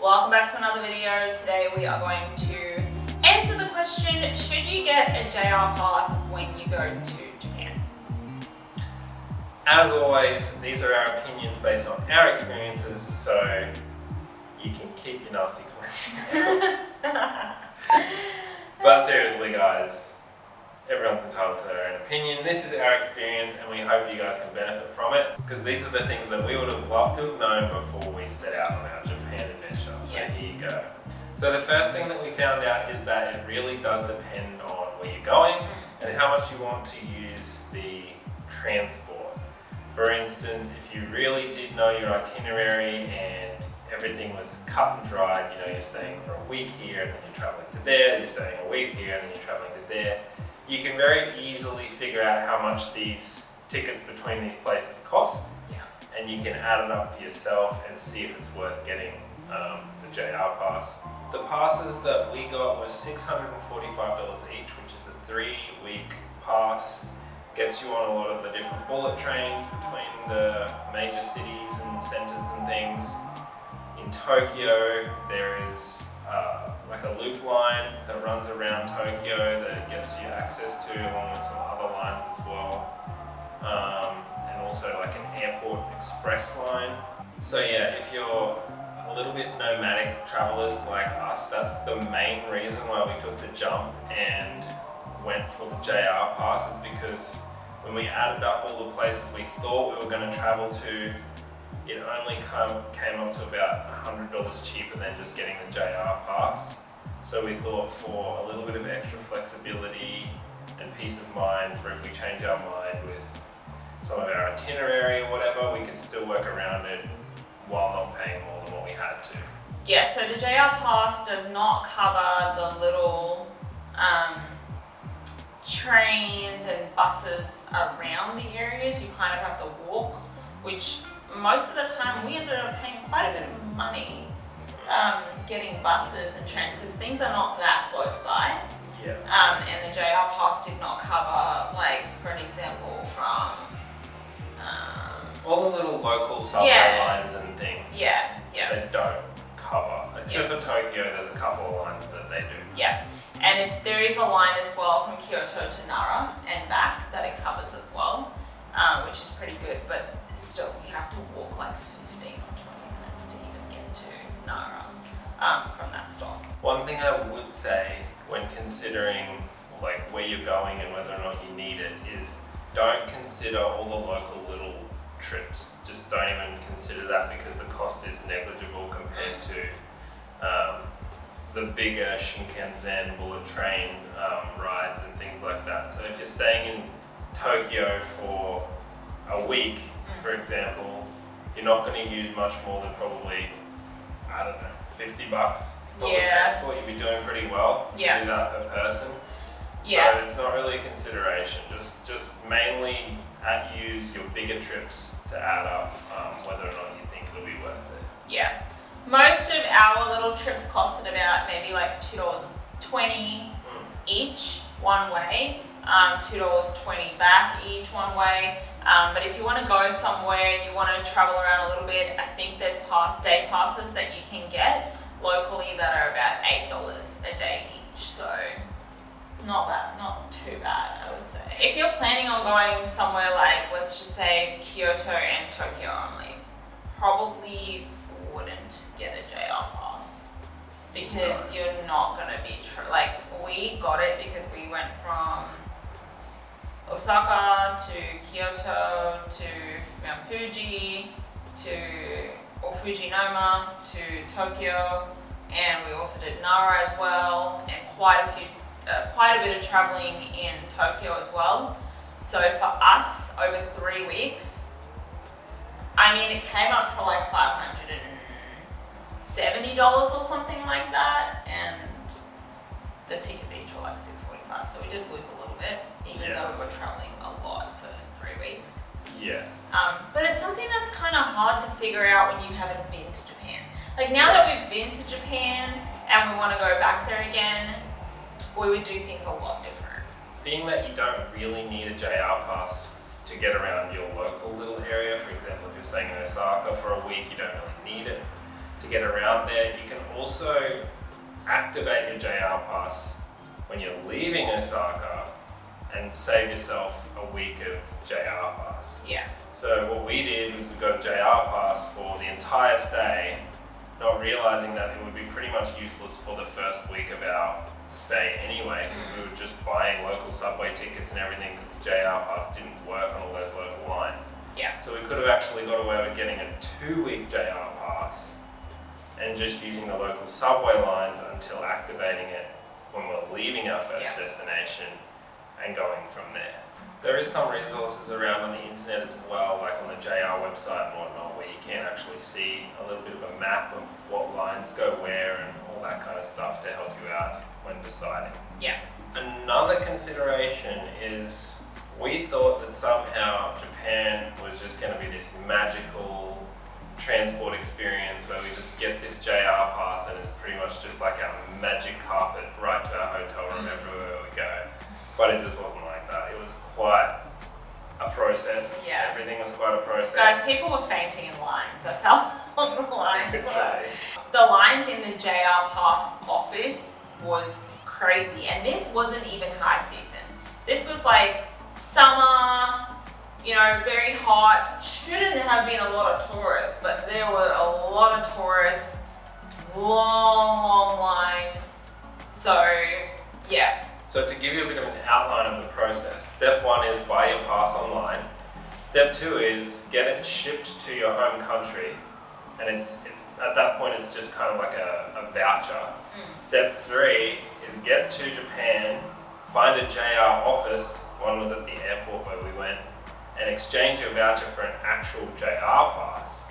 Welcome back to another video. Today we are going to answer the question, should you get a JR pass when you go to Japan? As always, these are our opinions based on our experiences, so you can keep your nasty questions. But seriously guys, everyone's entitled to their own opinion. This is our experience and we hope you guys can benefit from it, because these are the things that we would have loved to have known before we set out on our Japan adventure. So Yes. Here you go. So the first thing that we found out is that it really does depend on where you're going and how much you want to use the transport. For instance, if you really did know your itinerary and everything was cut and dried, you know, you're staying for a week here and then you're traveling to there, you're staying a week here and then you're traveling to there, you can very easily figure out how much these tickets between these places cost. Yeah. And you can add it up for yourself and see if it's worth getting the JR pass. The passes that we got were $645 each, which is a 3-week pass. Gets you on a lot of the different bullet trains between the major cities and centers and things. In Tokyo, there is like a loop line that runs around Tokyo that gets you access to, along with some other lines as well. And also like an airport express line. So yeah, if you're a little bit nomadic travelers like us, that's the main reason why we took the jump and went for the JR pass, is because when we added up all the places we thought we were going to travel to, it only came up to about $100 cheaper than just getting the JR pass. So we thought for a little bit of extra flexibility and peace of mind for if we change our mind with some of our itinerary or whatever, we could still work around it while not paying more than what we had to. Yeah, so the JR pass does not cover the little trains and buses around the areas. You kind of have to walk, which most of the time we ended up paying quite a bit of money getting buses and trains because things are not that close by. Yeah. And the JR pass did not cover, like, for an example, from all the little local subway Yeah. lines and things. yeah. They don't cover. Except for Tokyo, there's a couple of lines that they do. Yeah, and there is a line as well from Kyoto to Nara and back that it covers as well, which is pretty good, but still you have to walk like 15 or 20 minutes to even get to Nara from that stop. One thing I would say when considering like where you're going and whether or not you need it is don't consider all the local little trips. Just don't even consider that, because the cost is negligible compared to the bigger Shinkansen bullet train rides and things like that. So if you're staying in Tokyo for a week, for example, you're not going to use much more than probably, I don't know, $50 public Yeah. transport. You'd be doing pretty well to Yeah. do that per person. So Yeah. it's not really a consideration. Just mainly use your bigger trips to add up whether or not you think it'll be worth it. Yeah, most of our little trips costed about maybe like $2.20 each one way, $2.20 back each one way. But if you want to go somewhere and you want to travel around a little bit, I think there's day passes that you can get locally that are about $8 a day each. So not too bad, I would say. If you're planning on going somewhere like, let's just say Kyoto and Tokyo only, probably wouldn't get a JR pass, because you're not going to be like, we got it because we went from Osaka to Kyoto to Mount Fuji or Fujinoma to Tokyo, and we also did Nara as well, and quite a bit of traveling in Tokyo as well. So for us, over 3 weeks, I mean, it came up to like $570 or something like that, and the tickets each were like $645. So we did lose a little bit, even though we were traveling a lot for 3 weeks. Yeah. But it's something that's kind of hard to figure out when you haven't been to Japan. Like, now that we've been to Japan and we want to go back there again, we would do things a lot different. Being that you don't really need a JR pass to get around your local little area, for example, if you're staying in Osaka for a week, you don't really need it. to get around there. You can also activate your JR pass when you're leaving Osaka and save yourself a week of JR pass. Yeah. So what we did was we got a JR pass for the entire stay, not realizing that it would be pretty much useless for the first week of our stay anyway, because we were just buying local subway tickets and everything because the JR pass didn't work on all those local lines. Yeah. So we could have actually got away with getting a 2-week JR pass and just using the local subway lines until activating it when we're leaving our first destination and going from there. There is some resources around on the internet as well, like on the JR website and whatnot, where you can actually see a little bit of a map of what lines go where and all that kind of stuff to help you out when deciding. Yeah. Another consideration is we thought that somehow Japan was just going to be this magical transport experience where we just get this JR pass and it's pretty much just like our magic carpet right to our hotel room everywhere we go. But it just wasn't like that. It was quite a process. Yeah. Everything was quite a process. Guys, people were fainting in lines. That's how long the lines were. Literally. The lines in the JR Pass office was crazy. And this wasn't even high season. This was like summer, you know, very hot. Shouldn't have been a lot of tourists, but there were a lot of tourists. Long line. So, yeah. So to give you a bit of an outline of the process, step 1 is buy your pass online. Step 2 is get it shipped to your home country, and it's at that point it's just kind of like a voucher. Step 3 is get to Japan, find a JR office, one was at the airport where we went, and exchange your voucher for an actual JR pass.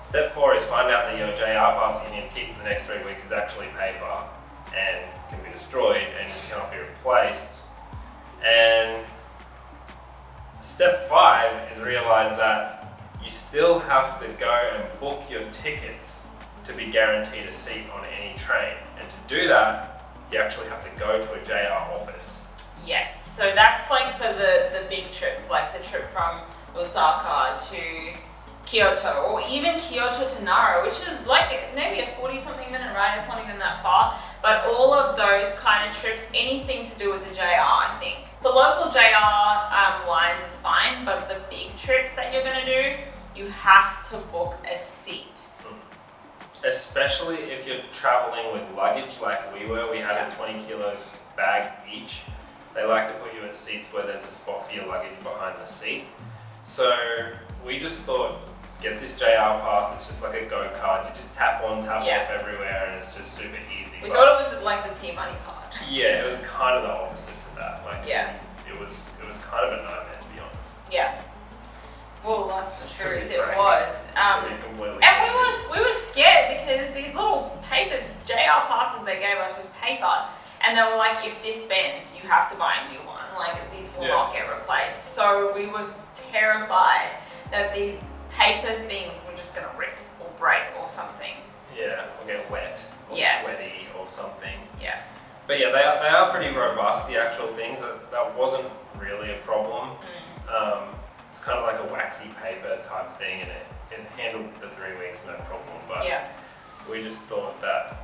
Step 4 is find out that your JR pass that you need to keep for the next 3 weeks is actually paper and can be destroyed and cannot be replaced. And step 5 is realize that you still have to go and book your tickets to be guaranteed a seat on any train. And to do that, you actually have to go to a JR office. Yes, so that's like for the big trips, like the trip from Osaka to Kyoto, or even Kyoto to Nara, which is like maybe a 40-something minute ride, it's not even that far. But all of those kind of trips, anything to do with the JR, I think. The local JR lines is fine, but the big trips that you're going to do, you have to book a seat. Especially if you're traveling with luggage like we were. We had a 20-kilo bag each. They like to put you in seats where there's a spot for your luggage behind the seat. So we just thought, get this JR pass, it's just like a go-kart. You just tap on, tap off everywhere, and it's just super easy. We thought it was like the T-Money card. Yeah, it was kind of the opposite to that. Like, it was kind of a nightmare, to be honest. Yeah. Well, that's the truth. It frank. was. And we were scared because these little paper JR passes they gave us was paper, and they were like, if this bends, you have to buy a new one. Like, this will not get replaced. So we were terrified that these paper things were just going to rip or break or something. Yeah, or get wet or sweaty or something. Yeah. But yeah, they are pretty robust, the actual things. That wasn't really a problem. It's kind of like a waxy paper type thing, and it handled the 3 weeks no problem. But we just thought that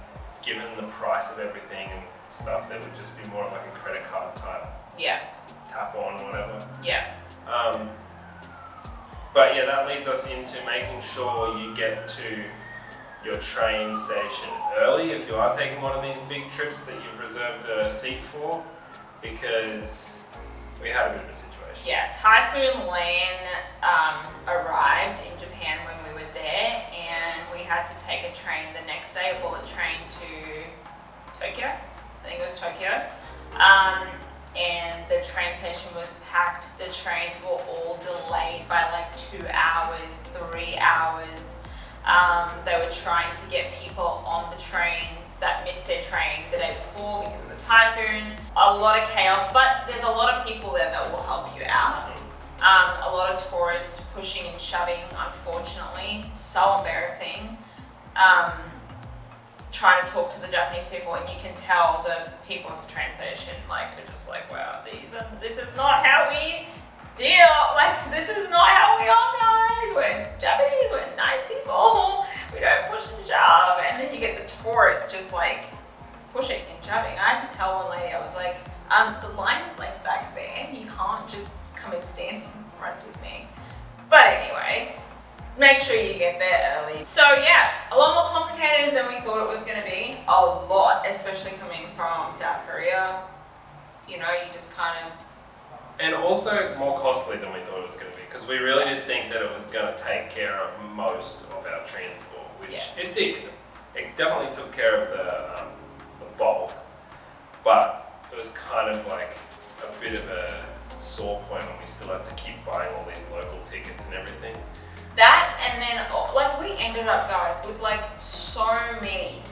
given the price of everything and stuff, that would just be more like a credit card type tap on, whatever. But yeah, that leads us into making sure you get to your train station early if you are taking one of these big trips that you've reserved a seat for, because we had a bit of a situation. Yeah, Typhoon Lan arrived in Japan when we were there, and we had to take a train the next day, a bullet train to Tokyo. I think it was Tokyo. And the train station was packed. The trains were all delayed by like 2 hours, 3 hours. They were trying to get people on the train that missed their train the day before because of the typhoon. A lot of chaos, but there's a lot of people there that will help you out. A lot of tourists pushing and shoving, unfortunately. So embarrassing. Trying to talk to the Japanese people, and you can tell the people at the train station, like, are just like, wow, this is not how we deal. Like, this is not how we are, guys. We're Japanese, we're nice people. We we don't push and shove, and then you get the tourists just like pushing and shoving. I had to tell one lady, I was like, the line is like back there, you can't just come and stand in front of me. But anyway, make sure you get there early. So yeah, a lot more complicated than we thought it was going to be. A lot, especially coming from South Korea. You know, you just kind of... And also more costly than we thought it was going to be, because we really did think that it was going to take care of most of our transport, which it did. It definitely took care of the bulk, but it was kind of like a bit of a sore point when we still had to keep buying all these local tickets and everything. That, and then like we ended up, guys, with like so many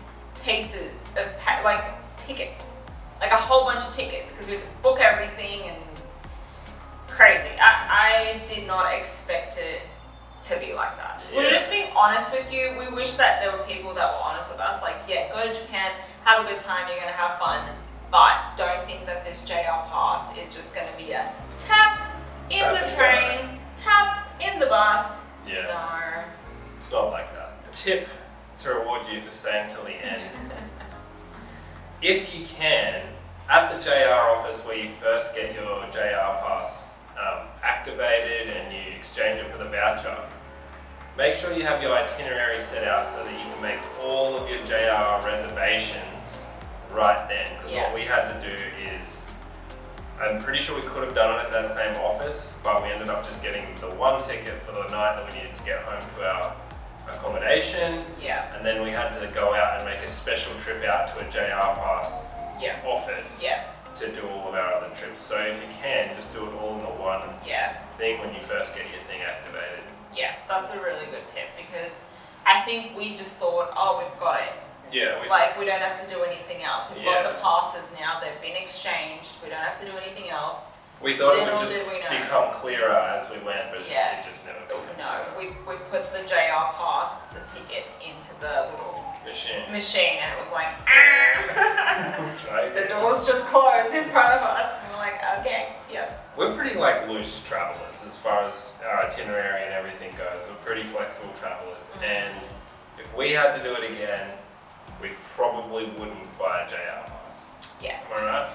pieces of like tickets, like a whole bunch of tickets, because we had to book everything and crazy. I did not expect it to be like that. Yeah. We're just being honest with you. We wish that there were people that were honest with us, like, yeah, go to Japan, have a good time, you're gonna have fun, but don't think that this JR pass is just gonna be a tap in the train, tap in the bus. Yeah. No. It's not like that. A tip to reward you for staying till the end. If you can, at the JR office where you first get your JR pass activated and you exchange it for the voucher, make sure you have your itinerary set out so that you can make all of your JR reservations right then. Because what we had to do is, I'm pretty sure we could have done it at that same office, but we ended up just getting the one ticket for the night that we needed to get home to our accommodation. Yeah. And then we had to go out and make a special trip out to a JR pass office to do all of our other trips. So if you can, just do it all in the one thing when you first get your thing activated. Yeah, that's a really good tip, because I think we just thought, oh, we've got it. Yeah. Like, we don't have to do anything else. We've got the passes now, they've been exchanged, we don't have to do anything else. We thought it Little would just did we know. become clearer as we went, but it just never did. No, we put the JR pass, the ticket, into the little machine, and it was like, the doors just closed in front of us, and we're like, okay, We're pretty like loose travelers as far as our itinerary and everything goes. We're pretty flexible travelers, and if we had to do it again, we probably wouldn't buy a JR pass. Yes. Am I right?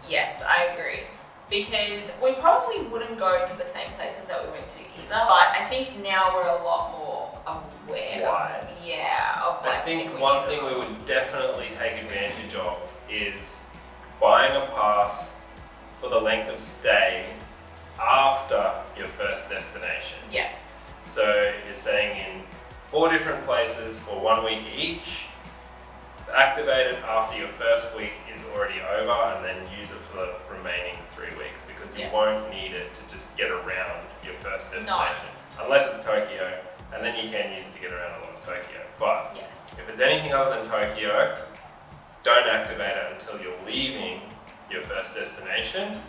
Yes, I agree. Because we probably wouldn't go to the same places that we went to either, but I think now we're a lot more aware. Wise. Of like, I think one thing we would definitely take advantage of is buying a pass for the length of stay after your first destination. Yes. So if you're staying in 4 different places for 1 week each, activate it after your first week is already over, and then use it for the remaining 3 weeks, because you won't need it to just get around your first destination. Unless it's Tokyo, and then you can use it to get around a lot of Tokyo. But if it's anything other than Tokyo, don't activate it until you're leaving your first destination,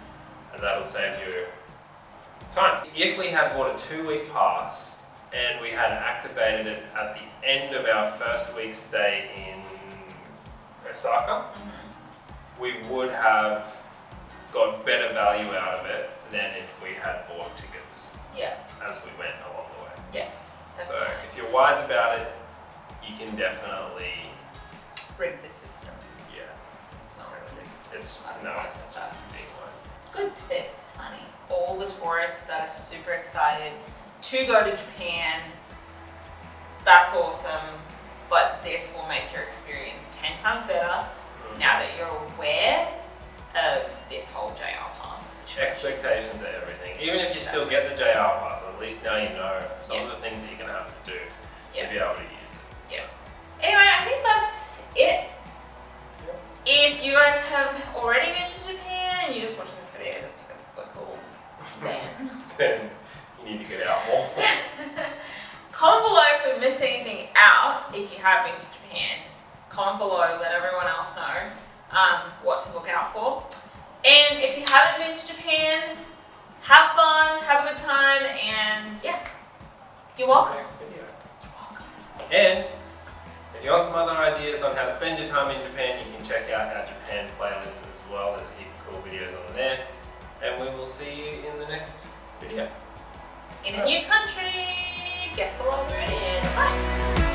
and that'll save you time. If we had bought a 2-week pass and we had activated it at the end of our first week's stay in Osaka, we would have got better value out of it than if we had bought tickets as we went along the way. So if you're wise about it, you can definitely rig the system. It's not really good. It's just being wise. Good tips, honey. All the tourists that are super excited to go to Japan, that's awesome. But this will make your experience 10 times better now that you're aware of this whole JR pass. Expectations are everything. Even if you still get the JR pass, at least now you know some of the things that you're going to have to do to be able to use it. Anyway, I think that's it. If you guys have already been to Japan and you're just watching this video just because we're cool, then you need to get out more. Comment below if we missed anything out. If you have been to Japan, comment below, let everyone else know what to look out for. And if you haven't been to Japan, have fun, have a good time, and you're welcome. Next video. And if you want some other ideas on how to spend your time in Japan, you can check out our Japan playlist as well. There's a heap of cool videos on there. And we will see you in the next video. In a new country, guess what we're in. Bye.